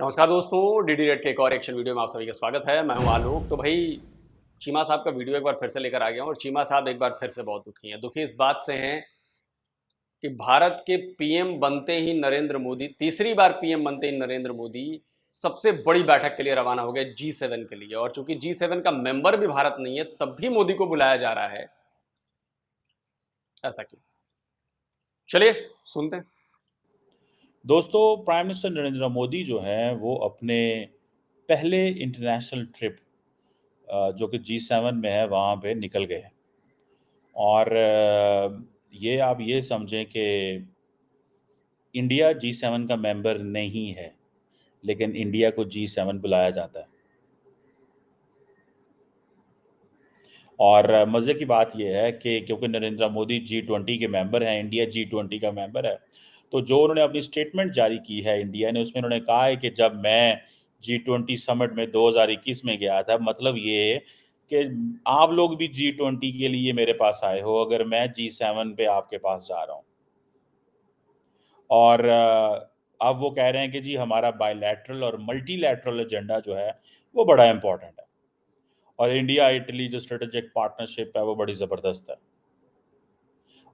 नमस्कार दोस्तों, DD red के एक और एक्शन वीडियो में आप सभी का स्वागत है। मैं हूं आलोक। तो भाई, चीमा साहब का वीडियो एक बार फिर से लेकर आ गया हूं और चीमा साहब एक बार फिर से बहुत दुखी हैं। दुखी इस बात से हैं कि भारत के पीएम बनते ही नरेंद्र मोदी, तीसरी बार पीएम बनते ही नरेंद्र मोदी सबसे बड़ी बैठक के लिए रवाना हो गए G7 के लिए। और चूंकि G7 का मेंबर भी भारत नहीं है, तब भी मोदी को बुलाया जा रहा है। ऐसा क्यों? चलिए सुनते हैं। दोस्तों, प्राइम मिनिस्टर नरेंद्र मोदी जो हैं वो अपने पहले इंटरनेशनल ट्रिप जो कि G7 में है वहाँ पे निकल गए हैं। और ये आप ये समझें कि इंडिया G7 का मेंबर नहीं है, लेकिन इंडिया को G7 बुलाया जाता है। और मज़े की बात यह है कि क्योंकि नरेंद्र मोदी G20 के मेंबर हैं, इंडिया G20 का मेंबर है, तो जो उन्होंने अपनी स्टेटमेंट जारी की है इंडिया ने, उसमें उन्होंने कहा है कि जब मैं G20 समिट में 2021 में गया था, मतलब ये कि आप लोग भी G20 के लिए मेरे पास आए हो, अगर मैं G7 पे आपके पास जा रहा हूँ। और अब वो कह रहे हैं कि जी हमारा बायलैटरल और मल्टीलैटरल एजेंडा जो है वो बड़ा इंपॉर्टेंट है, और इंडिया इटली जो स्ट्रेटेजिक पार्टनरशिप है वो बड़ी ज़बरदस्त है।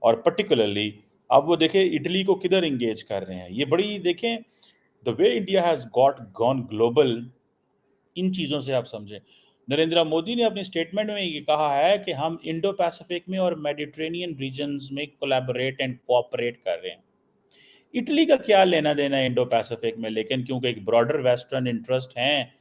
और पर्टिकुलरली अब वो देखें इटली को किधर इंगेज कर रहे हैं, ये बड़ी देखें the way India has got gone global. इन चीज़ों से आप समझें, नरेंद्र मोदी ने अपने स्टेटमेंट में ये कहा है कि हम इंडो पैसिफिक में और मेडिटेरेनियन रीजन्स में कोलैबोरेट एंड कोऑपरेट कर रहे हैं। इटली का क्या लेना देना है इंडो पैसिफिक में, लेकिन क्योंकि एक ब्रॉडर वेस्टर्न इंटरेस्ट हैं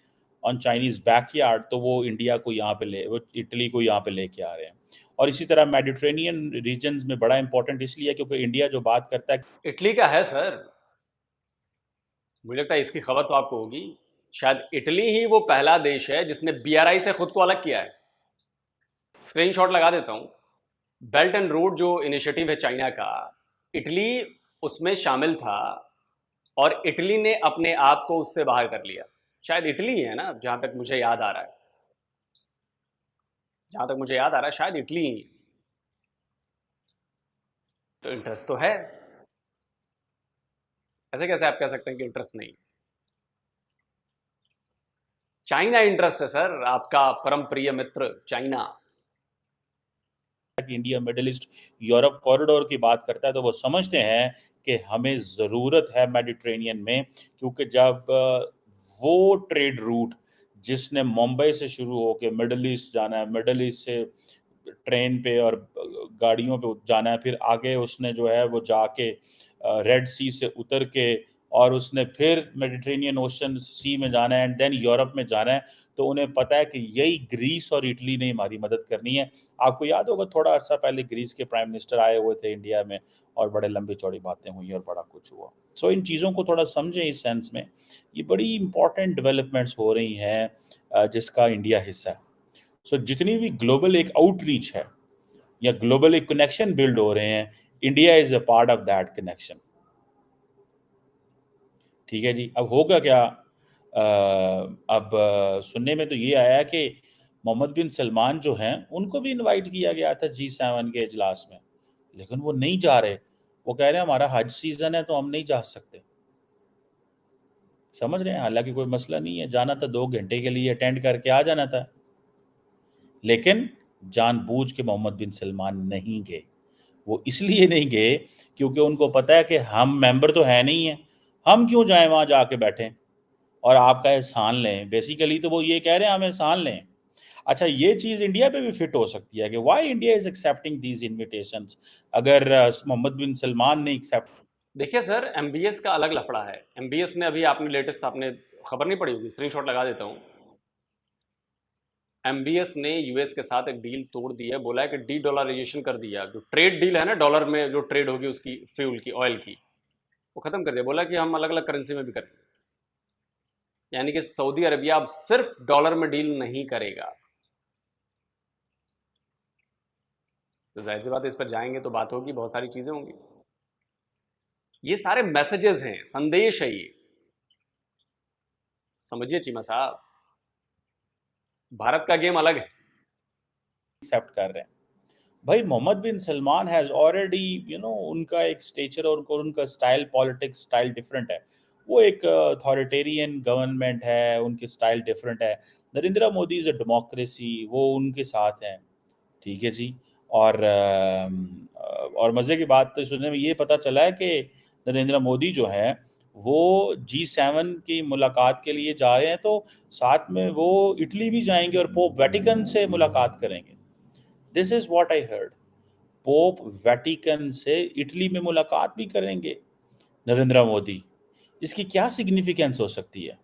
ऑन चाइनीज बैकयार्ड, तो वो इंडिया को यहाँ पे ले वो इटली को यहाँ पे लेके आ रहे हैं। और इसी तरह मेडिटेरेनियन रीजन्स में बड़ा इंपॉर्टेंट इसलिए क्योंकि इंडिया जो बात करता है। इटली का है सर। मुझे लगता है इसकी खबर तो आपको होगी। शायद इटली ही वो पहला देश है जिसने बीआरआई से खुद को अलग किया है। स्क्रीनशॉट लगा देता हूं। बेल्ट एंड रोड जो इनिशिएटिव है चाइना का, इटली उसमें शामिल था और इटली ने अपने आप को उससे बाहर कर लिया। शायद इटली ही है ना, जहां तक मुझे याद आ रहा है। जहां तक मुझे याद आ रहा है शायद इटली ही है। तो इंटरेस्ट तो है। ऐसे कैसे आप कह सकते हैं कि इंटरेस्ट नहीं? चाइना इंटरेस्ट है सर, आपका परम प्रिय मित्र चाइना। कि India middle east Europe corridor की बात करता है, तो वो समझते हैं कि हमें ज़रूरत है मेडिटेरेनियन में, क्योंकि जब वो ट्रेड रूट जिसने मुंबई से शुरू होकर मिडिल ईस्ट जाना है, मिडिल ईस्ट से ट्रेन पे और गाड़ियों पे जाना है, फिर आगे उसने जो है वो जाके रेड सी से उतर के और उसने फिर मेडिटेरेनियन ओशन सी में जाना है एंड देन यूरोप में जाना है, तो उन्हें पता है कि यही ग्रीस और इटली ने हमारी मदद करनी है। आपको याद होगा थोड़ा अर्सा पहले ग्रीस के प्राइम मिनिस्टर आए हुए थे इंडिया में, और बड़े लंबी चौड़ी बातें हुई और बड़ा कुछ हुआ। सो इन चीज़ों को थोड़ा समझें इस सेंस में, ये बड़ी इंपॉर्टेंट डेवलपमेंट्स हो रही हैं जिसका इंडिया हिस्सा है। सो जितनी भी ग्लोबल एक आउटरीच है या ग्लोबल एक कनेक्शन बिल्ड हो रहे हैं, India is a part of that connection. ठीक है जी। अब होगा क्या, अब सुनने में तो ये आया कि मोहम्मद बिन सलमान जो हैं उनको भी इनवाइट किया गया था G7 के इजलास में, लेकिन वो नहीं जा रहे। वो कह रहे हैं हमारा हज सीजन है तो हम नहीं जा सकते। समझ रहे हैं, हालांकि कोई मसला नहीं है, जाना था 2 घंटे के लिए अटेंड करके आ जाना था, लेकिन जानबूझ के मोहम्मद बिन सलमान नहीं गए। वो इसलिए नहीं गए क्योंकि उनको पता है कि हम मेंबर तो है नहीं है, हम क्यों जाएं वहां जाके बैठें और आपका एहसान लें। बेसिकली तो वो ये कह रहे हैं हम एहसान लें। अच्छा, ये चीज़ इंडिया पे भी फिट हो सकती है कि why India is accepting these invitations, अगर मोहम्मद बिन सलमान ने एक्सेप्ट। देखिए सर, एमबीएस का अलग लफड़ा है। एमबीएस ने अभी, आपने लेटेस्ट, आपने खबर नहीं पड़ी होगी, स्क्रीनशॉट लगा देता हूं। एमबीएस ने यूएस के साथ एक डील तोड़ दी है। बोला है कि डी डॉलराइजेशन कर दिया। जो ट्रेड डील है ना, डॉलर में जो ट्रेड होगी उसकी, फ्यूल की, ऑयल की, वो खत्म कर दिया। बोला कि हम अलग अलग करेंसी में भी करें। यानी कि सऊदी अरबिया अब सिर्फ डॉलर में डील नहीं करेगा। तो जाहिर सी बात है, इस पर जाएंगे तो बात होगी, बहुत सारी चीजें होंगी। ये सारे मैसेजेस हैं, संदेश है ये। समझिए चीमा साहब, भारत का गेम अलग है। एक्सेप्ट कर रहे हैं। भाई Mohammad bin Salman has already, उनका एक स्टेचर और उनका स्टाइल, पॉलिटिक्स स्टाइल डिफरेंट है। वो एक अथॉरिटेरियन गवर्नमेंट है, उनकी स्टाइल डिफरेंट है। Narendra Modi is a democracy, वो उनके साथ हैं, ठीक है जी। और मज़े की बात तो सुनने में ये पता चला है कि नरेंद्र मोदी जो हैं, वो G7 की मुलाकात के लिए जा रहे हैं, तो साथ में वो इटली भी जाएँगे और पोप वेटिकन से मुलाकात करेंगे। This is what I heard. Pope Vatican से इटली में मुलाकात भी करेंगे नरेंद्र मोदी। इसकी क्या सिग्निफिकेंस हो सकती है?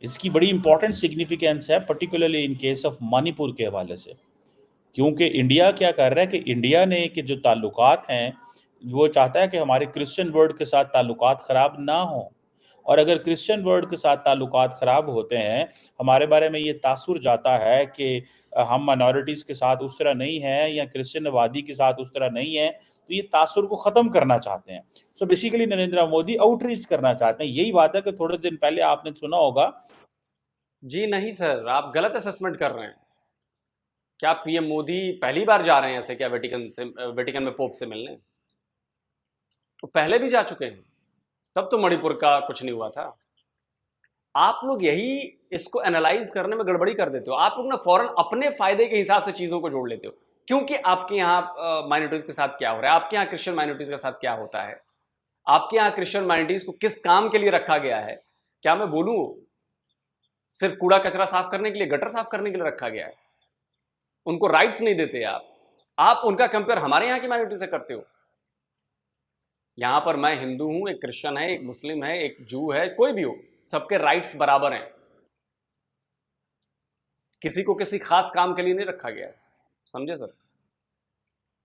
इसकी बड़ी इंपॉर्टेंट सिग्निफिकेंस है, particularly in case of Manipur के हवाले से। क्योंकि इंडिया क्या कर रहा है कि इंडिया ने के जो ताल्लुकात हैं, वो चाहता है कि हमारे क्रिश्चियन वर्ल्ड के साथ ताल्लुकात ख़राब ना हों। और अगर क्रिश्चियन वर्ल्ड के साथ ताल्लुकात ख़राब होते हैं, हमारे बारे में ये तासुर जाता है कि हम माइनॉरिटीज़ के साथ उस तरह नहीं हैं या क्रिश्चियन आबादी के साथ उस तरह नहीं है, तो ये तासुर को ख़त्म करना चाहते हैं। So basically Narendra Modi outreach करना चाहते हैं। यही बात है कि थोड़े दिन पहले आपने सुना होगा। जी नहीं सर, आप गलत असेसमेंट कर रहे हैं। क्या पीएम मोदी पहली बार जा रहे हैं ऐसे क्या वेटिकन में पोप से मिलने? तो पहले भी जा चुके हैं, तब तो मणिपुर का कुछ नहीं हुआ था। आप लोग यही इसको एनालाइज करने में गड़बड़ी कर देते हो। आप लोग ना फौरन अपने फायदे के हिसाब से चीजों को जोड़ लेते हो, क्योंकि आपके यहाँ माइनॉरिटीज के साथ क्या हो रहा है, आपके यहाँ क्रिश्चियन माइनॉरिटीज के साथ क्या होता है, आपके यहाँ क्रिश्चियन माइनॉरिटीज को किस काम के लिए रखा गया है। क्या मैं बोलूं, सिर्फ कूड़ा कचरा साफ करने के लिए, गटर साफ करने के लिए रखा गया है? उनको राइट्स नहीं देते आप उनका कंपेयर हमारे यहाँ की माइनॉरिटी से करते हो। यहां पर मैं हिंदू हूं, एक क्रिश्चियन है, एक मुस्लिम है, एक जू है, कोई भी हो, सबके राइट्स बराबर हैं। किसी को किसी खास काम के लिए नहीं रखा गया है, समझे सर?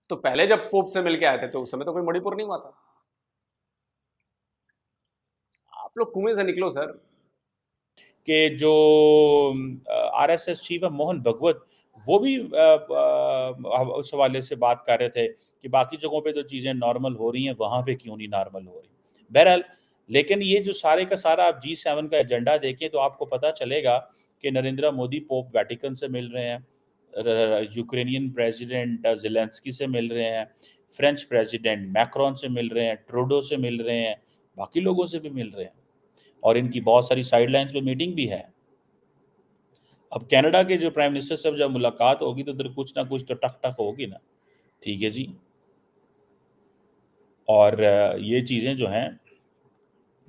तो पहले जब पोप से मिलके आए थे तो उस समय तो कोई मणिपुर नहीं हुआ था। आप लोग कुएं से निकलो सर। कि जो आरएसएस चीफ है मोहन भगवत, वो भी उस हवाले से बात कर रहे थे कि बाकी जगहों पे तो चीज़ें नॉर्मल हो रही हैं, वहाँ पे क्यों नहीं नॉर्मल हो रही। बहरहाल, लेकिन ये जो सारे का सारा आप G7 का एजेंडा देखें तो आपको पता चलेगा कि नरेंद्र मोदी पोप वेटिकन से मिल रहे हैं, यूक्रेनियन प्रेसिडेंट ज़ेलेंस्की से मिल रहे हैं, फ्रेंच प्रेसिडेंट मैक्रोन से मिल रहे हैं, ट्रूडो से मिल रहे हैं, बाकी लोगों से भी मिल रहे हैं। और इनकी बहुत सारी साइडलाइंस पे मीटिंग भी है। अब कनाडा के जो प्राइम मिनिस्टर से जब मुलाकात होगी तो उधर कुछ ना कुछ तो टक-टक होगी ना, ठीक है जी। और ये चीज़ें जो हैं,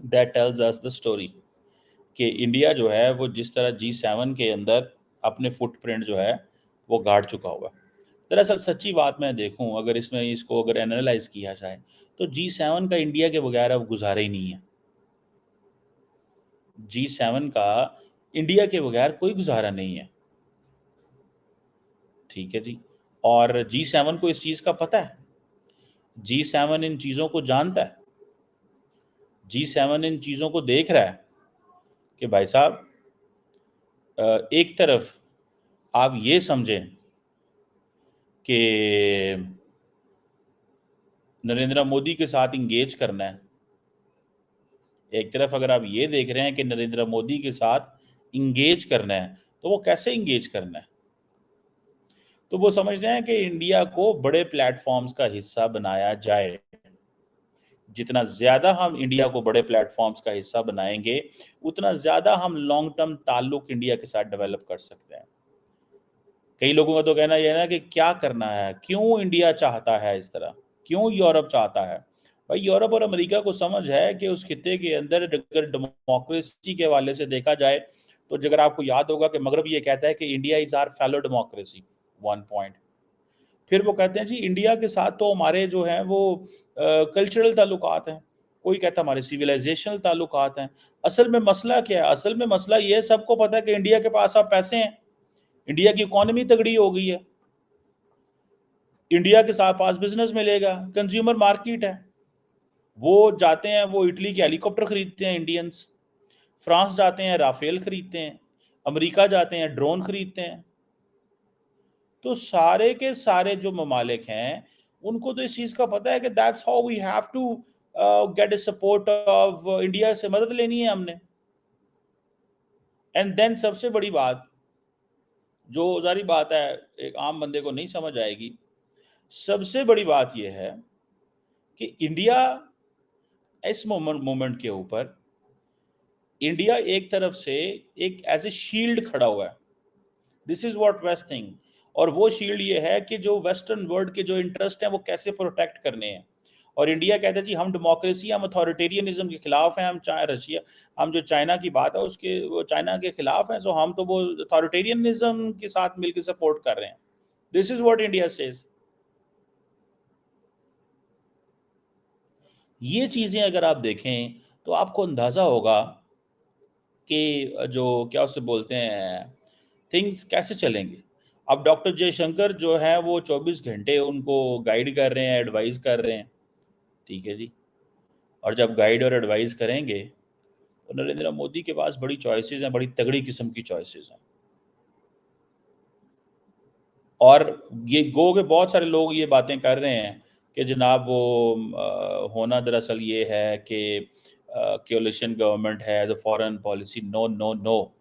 that tells us the story कि इंडिया जो है वो जिस तरह G7 के अंदर अपने फुटप्रिंट जो है वो गाड़ चुका हुआ है। दरअसल सच्ची बात मैं देखूँ, अगर इसमें इसको अगर एनालाइज़ किया जाए तो G7 का इंडिया के बगैर अब गुज़ारा ही नहीं है। G7 का इंडिया के बगैर कोई गुज़ारा नहीं है, ठीक है जी। और G7 को इस चीज़ का पता है। G7 इन चीज़ों को जानता है। G7 इन चीज़ों को देख रहा है कि भाई साहब, एक तरफ आप ये समझें कि नरेंद्र मोदी के साथ एंगेज करना है। एक तरफ अगर आप ये देख रहे हैं कि नरेंद्र मोदी के साथ एंगेज करना है, तो वो कैसे एंगेज करना है? तो वो समझ रहे हैं कि इंडिया को बड़े प्लेटफ़ॉर्म्स का हिस्सा बनाया जाए। जितना ज़्यादा हम इंडिया को बड़े प्लेटफ़ॉर्म्स का हिस्सा बनाएँगे, उतना ज़्यादा हम लॉन्ग टर्म ताल्लुक इंडिया के साथ डेवलप कर सकते हैं। कई लोगों का तो कहना ये है ना कि क्या करना है? क्यों इंडिया चाहता है इस तरह? क्यों यूरोप चाहता है? भाई, यूरोप और अमेरिका को समझ है कि उस खित्ते के अंदर अगर डेमोक्रेसी के हवाले से देखा जाए, तो अगर आपको याद होगा कि मगरब ये कहता है कि India is our fellow democracy, 1 point. फिर वो कहते हैं जी इंडिया के साथ तो हमारे जो हैं वो कल्चरल ताल्लुकात हैं। कोई कहता है हमारे सिविलाइज़ेशनल ताल्लुकात हैं। असल में मसला क्या है? असल में मसला ये है, सबको पता है कि इंडिया के पास अब पैसे हैं। इंडिया की इकोनॉमी तगड़ी हो गई है। इंडिया के साथ पास बिज़नेस मिलेगा, कंज्यूमर मार्केट है। वो जाते हैं, वो इटली के हेलीकॉप्टर खरीदते हैं इंडियंस, फ्रांस जाते हैं राफेल खरीदते हैं, अमेरिका जाते हैं ड्रोन खरीदते हैं। तो सारे के सारे जो ममालिक हैं, उनको तो इस चीज़ का पता है कि that's how we have to get a support of India से मदद लेनी है हमने। एंड देन सबसे बड़ी बात, जो ज़ाहिर बात है एक आम बंदे को नहीं समझ आएगी, सबसे बड़ी बात ये है कि इंडिया इस मोमेंट के ऊपर इंडिया एक तरफ से एक एज ए शील्ड खड़ा हुआ है। This is what west thing. और वो शील्ड ये है कि जो वेस्टर्न वर्ल्ड के जो इंटरेस्ट हैं वो कैसे प्रोटेक्ट करने हैं। और इंडिया कहता है जी हम डेमोक्रेसी, हम अथॉरिटेरियनिज्म के खिलाफ हैं, हम रशिया, हम जो चाइना की बात है उसके, वो चाइना के खिलाफ हैं, सो हम तो वो अथॉरिटेरियनिज्म के साथ मिलकर सपोर्ट कर रहे हैं। This is what India says. ये चीजें अगर आप देखें तो आपको अंदाजा होगा कि जो क्या उसे बोलते हैं, थिंग्स कैसे चलेंगे। अब डॉक्टर जयशंकर जो है वो 24 घंटे उनको गाइड कर रहे हैं, एडवाइस कर रहे हैं, ठीक है जी। और जब गाइड और एडवाइस करेंगे तो नरेंद्र मोदी के पास बड़ी चॉइसेस हैं, बड़ी तगड़ी किस्म की चॉइसेस हैं। और ये गो के बहुत सारे लोग ये बातें कर रहे हैं कि जनाब वो होना दरअसल ये है कि कोलिशन गवर्नमेंट है, the foreign policy. No no no,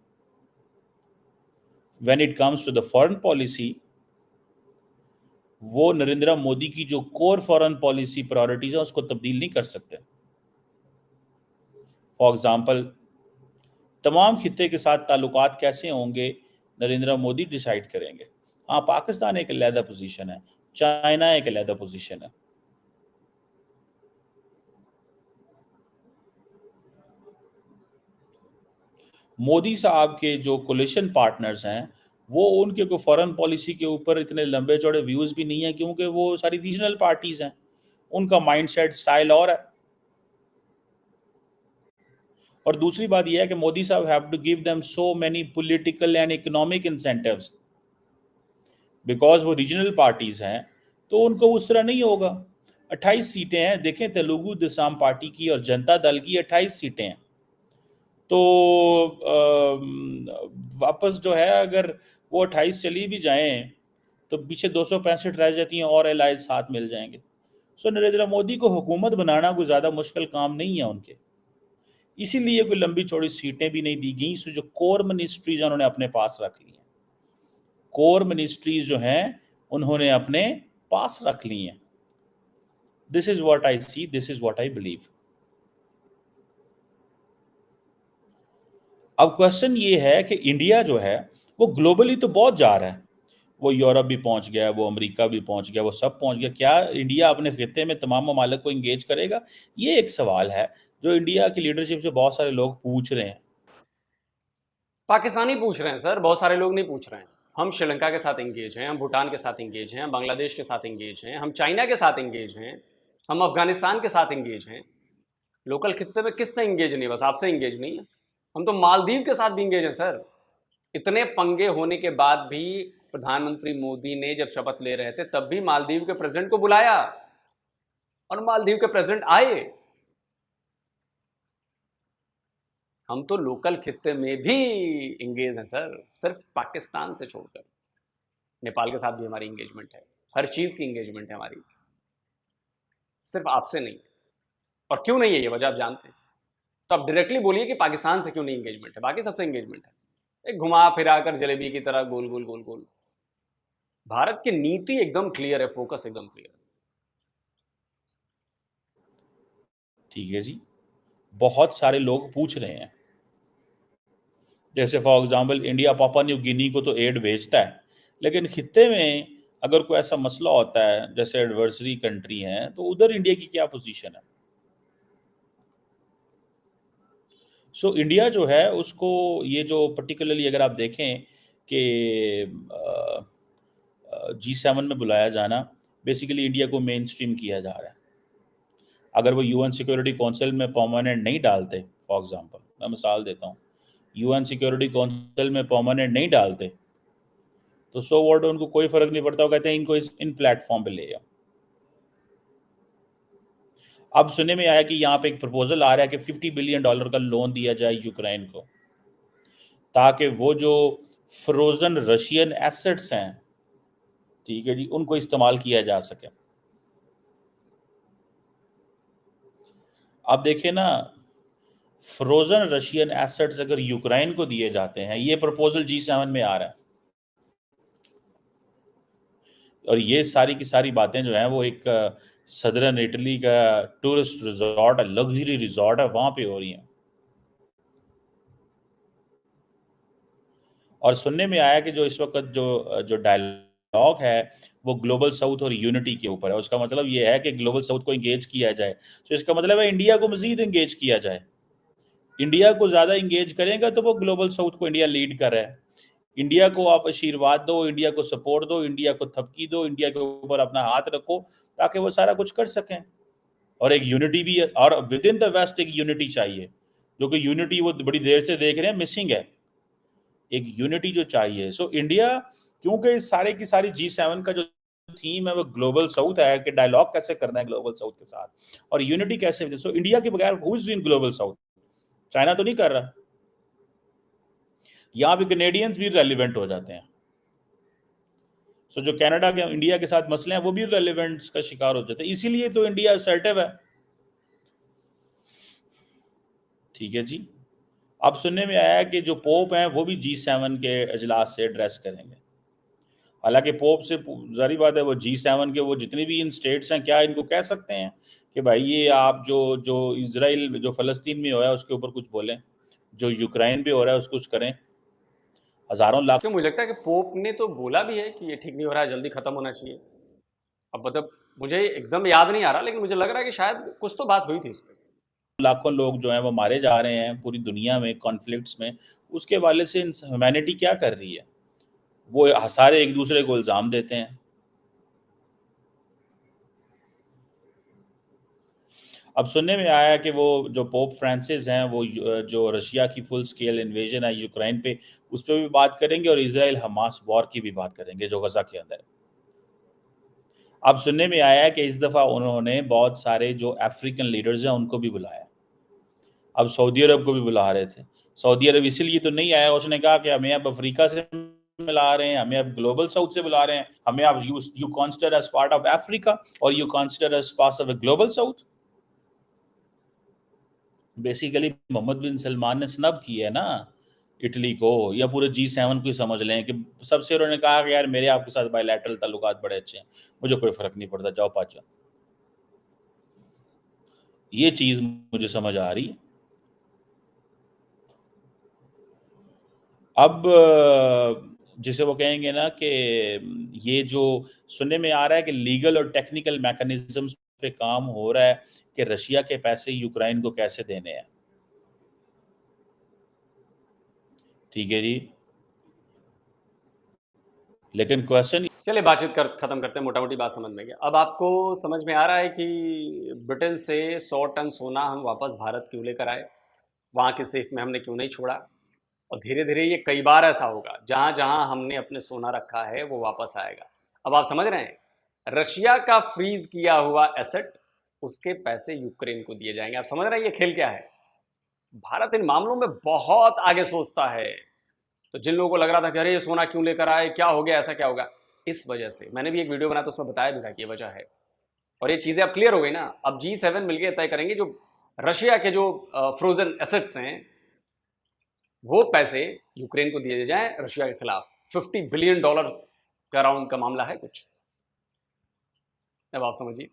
when it comes to the foreign policy, वो नरेंद्र मोदी की जो कोर फॉरेन पॉलिसी प्रायोरिटीज है उसको तब्दील नहीं कर सकते। फॉर एग्जांपल, तमाम खित्ते के साथ ताल्लुकात कैसे होंगे नरेंद्र मोदी डिसाइड करेंगे। हाँ, पाकिस्तान एक अलहदा पोजीशन है, चाइना एक अलहदा पोजीशन है। मोदी साहब के जो कोलिशन पार्टनर्स हैं वो उनके को फॉरेन पॉलिसी के ऊपर इतने लंबे चौड़े व्यूज भी नहीं है, क्योंकि वो सारी रीजनल पार्टीज हैं, उनका माइंडसेट स्टाइल और है। और दूसरी बात यह है कि मोदी साहब have to give them so many political and economic incentives, because वो रीजनल पार्टीज हैं तो उनको उस तरह नहीं होगा। 28 सीटें हैं, देखें तेलुगु देशम पार्टी की और जनता दल की 28 सीटें हैं। तो वापस जो है अगर वो 28 चली भी जाएं तो पीछे 265 रह जाती हैं और एलाइज साथ मिल जाएंगे। सो नरेंद्र मोदी को हुकूमत बनाना कोई ज़्यादा मुश्किल काम नहीं है उनके, इसीलिए कोई लंबी चौड़ी सीटें भी नहीं दी गई। सो जो कोर मिनिस्ट्रीज उन्होंने अपने पास रख ली हैं, कोर मिनिस्ट्रीज जो हैं उन्होंने अपने पास रख ली हैं। This is what I see, this is what I believe. अब क्वेश्चन ये है कि इंडिया जो है वो ग्लोबली तो बहुत जा रहा है, वो यूरोप भी पहुंच गया, वो अमेरिका भी पहुंच गया, वो सब पहुंच गया। क्या इंडिया अपने खित्ते में तमाम ममालिक को इंगेज करेगा? ये एक सवाल है जो इंडिया की लीडरशिप से बहुत सारे लोग पूछ रहे हैं। पाकिस्तानी पूछ रहे हैं सर, बहुत सारे लोग नहीं पूछ रहे हैं। हम श्रीलंका के साथ एंगेज हैं, हम भूटान के साथ एंगेज हैं, हम बांग्लादेश के साथ एंगेज हैं, हम चाइना के साथ एंगेज हैं, हम अफगानिस्तान के साथ एंगेज हैं। लोकल खित्ते में किससे एंगेज नहीं, बस आपसे एंगेज नहीं है। हम तो मालदीव के साथ भी एंगेज हैं सर। इतने पंगे होने के बाद भी प्रधानमंत्री मोदी ने जब शपथ ले रहे थे तब भी मालदीव के प्रेसिडेंट को बुलाया और मालदीव के प्रेसिडेंट आए। हम तो लोकल खित्ते में भी इंगेज हैं सर, सिर्फ पाकिस्तान से छोड़कर। नेपाल के साथ भी हमारी इंगेजमेंट है, हर चीज़ की इंगेजमेंट है हमारी, सिर्फ आपसे नहीं। और क्यों नहीं है ये वजह आप जानते हैं, तो आप डायरेक्टली बोलिए कि पाकिस्तान से क्यों नहीं इंगेजमेंट है, बाकी सबसे इंगेजमेंट है। एक घुमा फिरा कर जलेबी की तरह गोल गोल गोल गोल। भारत की नीति एकदम क्लियर है, फोकस एकदम क्लियर है। ठीक है जी, बहुत सारे लोग पूछ रहे हैं, जैसे फॉर एग्जांपल इंडिया पापा न्यू गिनी को तो एड भेजता है, लेकिन खित्ते में अगर कोई ऐसा मसला होता है जैसे एडवर्सरी कंट्री है तो उधर इंडिया की क्या पोजीशन है। सो इंडिया जो है उसको, ये जो पर्टिकुलरली अगर आप देखें कि G7 में बुलाया जाना, बेसिकली इंडिया को मेन स्ट्रीम किया जा रहा है। अगर वो यूएन सिक्योरिटी काउंसिल में परमानेंट नहीं डालते, फॉर एग्जांपल मैं मिसाल देता हूँ, यूएन सिक्योरिटी काउंसिल में परमानेंट नहीं डालते तो सो व्हाट, उनको कोई फर्क नहीं पड़ता, वो कहते हैं इनको इन प्लेटफॉर्म पे ले आओ। अब सुनने में आया कि यहाँ पे एक प्रपोजल आ रहा है कि $50 बिलियन का लोन दिया जाए यूक्रेन को, ताकि वो जो फ्रोजन रशियन एसेट्स हैं, ठीक है जी, उनको इस्तेमाल किया जा सके। आप देखिए ना, फ्रोजन रशियन एसेट्स अगर यूक्रेन को दिए जाते हैं, ये प्रपोजल G7 में आ रहा है, और ये सारी की सारी बातें जो हैं वो एक सदर्न इटली का टूरिस्ट रिजॉर्ट है, लग्जरी रिजॉर्ट है, वहां पे हो रही हैं। और सुनने में आया कि जो इस वक्त जो जो डायलॉग है वो ग्लोबल साउथ और यूनिटी के ऊपर है। उसका मतलब ये है कि ग्लोबल साउथ को इंगेज किया जाए। तो इसका मतलब है इंडिया को मजीद इंगेज किया जाए। इंडिया को ज्यादा इंगेज करेगा तो वो ग्लोबल साउथ को इंडिया लीड कर रहा है। इंडिया को आप आशीर्वाद दो, इंडिया को सपोर्ट दो, इंडिया को थपकी दो, इंडिया के ऊपर अपना हाथ रखो ताकि वो सारा कुछ कर सकें। और एक यूनिटी भी है, और विद इन द वेस्ट एक यूनिटी चाहिए, जो कि यूनिटी वो बड़ी देर से देख रहे हैं मिसिंग है। एक यूनिटी जो चाहिए। सो इंडिया, क्योंकि इस सारे की सारी G7 का जो थीम है वो ग्लोबल साउथ है कि डायलॉग कैसे करना है ग्लोबल साउथ के साथ और यूनिटी कैसे। सो इंडिया के बगैर who is doing global south? China तो नहीं कर रहा। यहां भी कैनेडियंस भी रेलिवेंट हो जाते हैं। सो जो कनाडा के इंडिया के साथ मसले हैं वो भी रेलिवेंट्स का शिकार हो जाते हैं। इसीलिए तो इंडिया असर्टिव है। ठीक है जी। अब सुनने में आया कि जो पोप हैं वो भी G7 के अजलास से एड्रेस करेंगे। हालांकि पोप से जारी बात है, वो G7 के वो जितने भी इन स्टेट्स हैं, क्या इनको कह सकते हैं कि भाई ये आप जो जो इसराइल जो फ़लस्तीन में हो रहा है उसके ऊपर कुछ बोलें, जो यूक्रेन पे हो रहा है उसको कुछ करें। हज़ारों लाख। क्यों, मुझे लगता है कि पोप ने तो बोला भी है कि ये ठीक नहीं हो रहा है, जल्दी खत्म होना चाहिए। अब मतलब मुझे एकदम याद नहीं आ रहा, लेकिन मुझे लग रहा है कि शायद कुछ तो बात हुई थी इस पर। लाखों लोग जो हैं वो मारे जा रहे हैं पूरी दुनिया में कॉन्फ्लिक्ट्स में। उसके वाले से ह्यूमैनिटी क्या कर रही है? वो सारे एक दूसरे को इल्ज़ाम देते हैं। अब सुनने में आया कि वो जो पोप फ्रांसिस हैं वो जो रशिया की फुल स्केल इन्वेजन है यूक्रेन पे, उस पर भी बात करेंगे और इसराइल हमास वॉर की भी बात करेंगे जो गजा के अंदर है। अब सुनने में आया है कि इस दफ़ा उन्होंने बहुत सारे जो अफ्रीकन लीडर्स हैं उनको भी बुलाया। अब सऊदी अरब को भी बुला रहे थे। सऊदी अरब इसीलिए तो नहीं आया, उसने कहा कि हमें अब अफ्रीका से मिला रहे हैं, हमें अब ग्लोबल साउथ से बुला रहे हैं, हमें अब you consider as part of Africa और you consider as part of global south. Basically Mohammed bin Salman ने स्नब किया है ना इटली को, या पूरे G7 को ही समझ लें कि सबसे उन्होंने कहा कि यार मेरे आपके साथ बायलैटरल ताल्लुकात बड़े अच्छे हैं, मुझे कोई फर्क नहीं पड़ता, जाओ पाचो। ये चीज मुझे समझ आ रही है। अब जिसे वो कहेंगे ना कि ये जो सुनने में आ रहा है कि लीगल और टेक्निकल मैकेनिज्म्स पे काम हो रहा है कि रशिया के पैसे यूक्रेन को कैसे देने हैं। ठीक है जी। लेकिन क्वेश्चन, चलिए बातचीत कर खत्म करते हैं, मोटा मोटी बात समझ में गया। अब आपको समझ में आ रहा है कि ब्रिटेन से 100 टन सोना हम वापस भारत क्यों लेकर आए, वहाँ के सेफ में हमने क्यों नहीं छोड़ा। और धीरे धीरे ये कई बार ऐसा होगा, जहाँ जहाँ हमने अपने सोना रखा है वो वापस आएगा। अब आप समझ रहे हैं, रशिया का फ्रीज किया हुआ एसेट, उसके पैसे यूक्रेन को दिए जाएंगे। आप समझ रहे हैं ये खेल क्या है। भारत इन मामलों में बहुत आगे सोचता है। तो जिन लोगों को लग रहा था कि अरे ये सोना क्यों लेकर आए, क्या हो गया, ऐसा क्या होगा, इस वजह से मैंने भी एक वीडियो बनाया तो उसमें बताया भी था कि ये वजह है। और ये चीज़ें अब क्लियर हो गई ना। अब G7 मिलकर तय करेंगे जो रशिया के जो फ्रोजन एसेट्स हैं वो पैसे यूक्रेन को दिए जाएं रशिया के खिलाफ। $50 बिलियन का राउंड का मामला है कुछ। अब आप समझिए।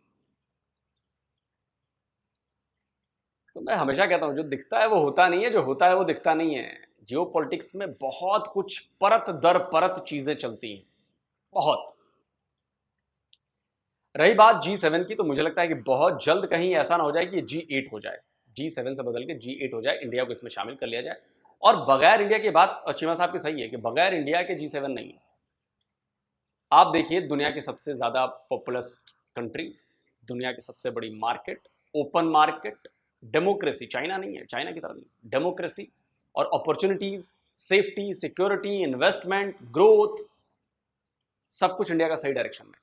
तो मैं हमेशा कहता हूं, जो दिखता है वो होता नहीं है, जो होता है वो दिखता नहीं है। जियो पॉलिटिक्स में बहुत कुछ परत दर परत चीजें चलती हैं, बहुत। रही बात G7 की, तो मुझे लगता है कि बहुत जल्द कहीं ऐसा ना हो जाए कि G8 हो जाए, G7 से बदल के G8 हो जाए, इंडिया को इसमें शामिल कर लिया जाए। और बगैर इंडिया की बात चीमा साहब की सही है कि बगैर इंडिया के G7 नहीं है। आप देखिए, दुनिया की सबसे ज्यादा पॉपुलस कंट्री, दुनिया की सबसे बड़ी market, open market, democracy, China नहीं है, चाइना की तरह नहीं, डेमोक्रेसी और opportunities, safety, security, investment, growth, सब कुछ इंडिया का सही डायरेक्शन में।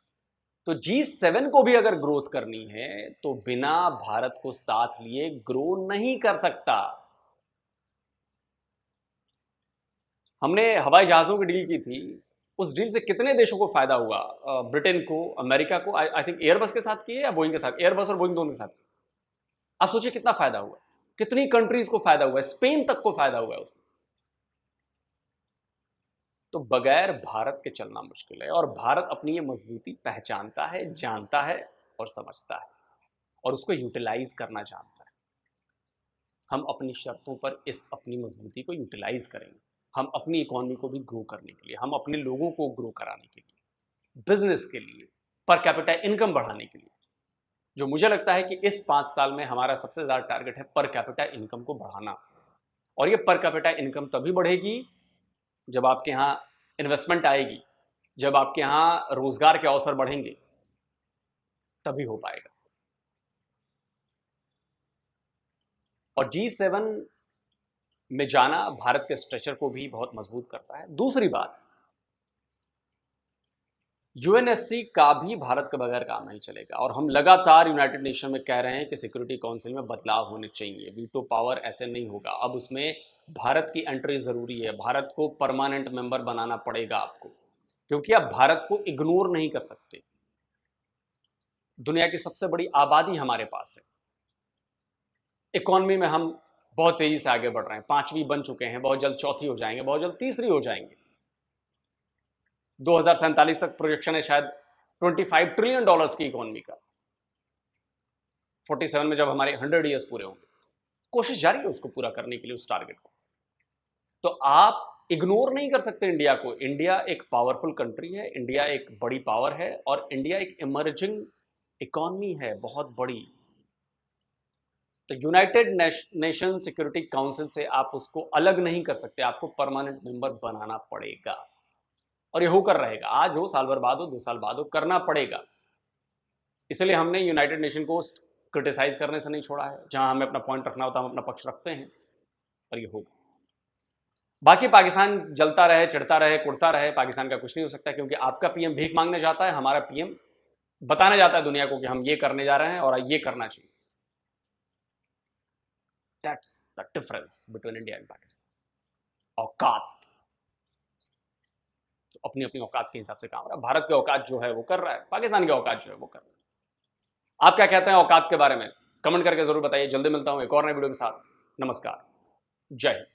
तो G7 को भी अगर ग्रोथ करनी है तो बिना भारत को साथ लिए ग्रो नहीं कर सकता। हमने हवाई जहाजों की डील की थी, उस डील से कितने देशों को फायदा हुआ? ब्रिटेन को, अमेरिका को, आई थिंक एयरबस के साथ किए या बोइंग के साथ, एयरबस और बोइंग दोनों के साथ। आप सोचिए कितना फायदा हुआ, कितनी कंट्रीज को फायदा हुआ, स्पेन तक को फायदा हुआ उससे। तो बगैर भारत के चलना मुश्किल है, और भारत अपनी ये मजबूती पहचानता है, जानता है, और समझता है और उसको यूटिलाइज करना जानता है। हम अपनी शर्तों पर इस अपनी मजबूती को यूटिलाइज करेंगे, हम अपनी इकोनॉमी को भी ग्रो करने के लिए, हम अपने लोगों को ग्रो कराने के लिए, बिजनेस के लिए, पर कैपिटा इनकम बढ़ाने के लिए। जो मुझे लगता है कि इस 5 साल में हमारा सबसे ज़्यादा टारगेट है पर कैपिटा इनकम को बढ़ाना। और ये पर कैपिटा इनकम तभी बढ़ेगी जब आपके यहाँ इन्वेस्टमेंट आएगी, जब आपके यहाँ रोजगार के अवसर बढ़ेंगे, तभी हो पाएगा। और G7 में जाना भारत के स्ट्रक्चर को भी बहुत मजबूत करता है। दूसरी बात, यूएनएससी का भी भारत के बगैर काम नहीं चलेगा और हम लगातार यूनाइटेड नेशन में कह रहे हैं कि सिक्योरिटी काउंसिल में बदलाव होने चाहिए, वीटो पावर ऐसे नहीं होगा, अब उसमें भारत की एंट्री जरूरी है, भारत को परमानेंट मेंबर बनाना पड़ेगा आपको, क्योंकि आप भारत को इग्नोर नहीं कर सकते। दुनिया की सबसे बड़ी आबादी हमारे पास है, इकोनॉमी में हम बहुत तेजी से आगे बढ़ रहे हैं, 5वीं बन चुके हैं, बहुत जल्द चौथी हो जाएंगे, बहुत जल्द तीसरी हो जाएंगे। 2047 तक प्रोजेक्शन है शायद $25 ट्रिलियन की इकोनॉमी का। 47 में जब हमारे 100 ईयर्स पूरे होंगे, कोशिश जारी है उसको पूरा करने के लिए, उस टारगेट को। तो आप इग्नोर नहीं कर सकते इंडिया को। इंडिया एक पावरफुल कंट्री है, इंडिया एक बड़ी पावर है और इंडिया एक इमर्जिंग इकोनॉमी है, बहुत बड़ी। तो यूनाइटेड नेशन सिक्योरिटी काउंसिल से आप उसको अलग नहीं कर सकते, आपको परमानेंट मेंबर बनाना पड़ेगा और ये होकर रहेगा। आज हो, साल भर बाद हो, 2 साल बाद हो, करना पड़ेगा। इसलिए हमने यूनाइटेड नेशन को क्रिटिसाइज करने से नहीं छोड़ा है। जहां हमें अपना पॉइंट रखना होता है हम अपना पक्ष रखते हैं और ये होगा। बाकी पाकिस्तान जलता रहे, चिढ़ता रहे, कुड़ता रहे, पाकिस्तान का कुछ नहीं हो सकता, क्योंकि आपका पीएम भीख मांगने जाता है, हमारा पीएम बताने जाता है दुनिया को कि हम ये करने जा रहे हैं और ये करना चाहिए। That's the difference between India and Pakistan. औकात, तो अपनी अपनी औकात के हिसाब से काम रहा है। भारत की औकात जो है वो कर रहा है, पाकिस्तान की औकात जो है वो कर रहा है। आप क्या कहते हैं औकात के बारे में? कमेंट करके जरूर बताइए। जल्दी मिलता हूं एक और नए वीडियो के साथ। नमस्कार, जय हिंद।